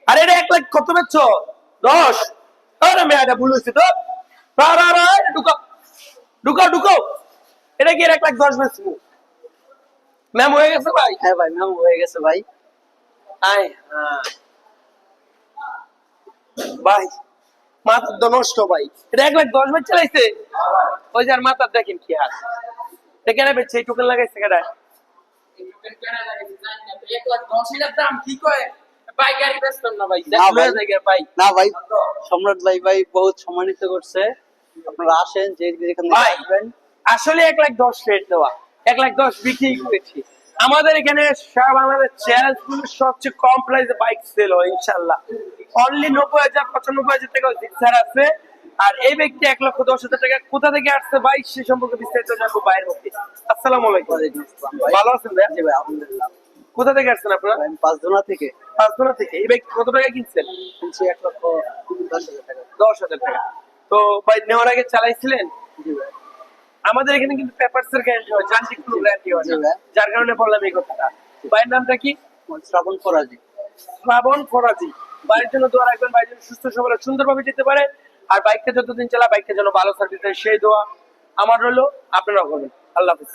আরে এটা 1 লাখ কত বেচছ? 10। আরে মেয়েটা ভুল হয়েছে তো। ঢুকাও ঢুকাও ঢুকাও। এটা কি 1 লাখ 10 বেচছ? ম্যাম হয়ে গেছে ভাই? হ্যাঁ ভাই, ম্যাম হয়ে গেছে ভাই। আয় হ্যাঁ ভাই, মাথা তো নষ্ট ভাই। এটা 1 লাখ 10 বেচ চালাইছে। ওই যার মাথা দেখেন কি হাল। এটা কেন বেচছে? এই টোকেন লাগাইছে কেডা? না ভাই, সম্রাট ভাই ভাই বহুত সম্মানিত করছে। আপনারা আসেন, যে যেখানে ভাই আসবেন। আসলে 1 লাখ 10 রেট দেওয়া, 1 লাখ 10 বিক্রি করেছি। আমাদের এখানে সারা বাংলাদেশ চ্যালেঞ্জ সবচেয়ে কম প্রাইসে বাইক সেল হয় ইনশাল্লাহ। অনলি 90,000 95,000 টাকা জিক্সার আছে। আর এই ব্যক্তি 1,10,000 টাকা কোথা থেকে আসছে ভাই, সে সম্পর্কে বিস্তারিত জানবো ভাইয়ের মুখে। আসসালামু আলাইকুম। ওয়ালাইকুম আসসালাম ভাই। ভালো আছেন ভাই? জি ভাই, আলহামদুলিল্লাহ। কোথা থেকে আসছেন আপনারা? ভাই, আমি পাঁচজনা থেকে পাঁচজনা থেকে। এই ব্যক্তি কত টাকা কিনছেন? কিনছি 1,10,000 টাকা। 10,000 টাকা। তো ভাই নেওয়ার আগে চালাইছিলেন? জি ভাই। আমাদের এখানে কিন্তু পেপারস এর গ্যারান্টি হয়, যান্ত্রিক কোনো গ্যারান্টি হয় জি না। ভাই। যার কারণে বললাম এই কথাটা। ভাইয়ের নামটা কি? শ্রাবণ ফরাজি। শ্রাবণ ফরাজি। ভাইয়ের জন্য দোয়া রাখবেন, ভাই যেন সুস্থ সবল সুন্দরভাবে যেতে পারে। আর বাইকটা যতদিন চালা, বাইকটা যেন ভালো সার্ভিস দেয়, সেই দোয়া আমার রইলো, আপনারাও করবেন। আল্লাহ হাফেজ।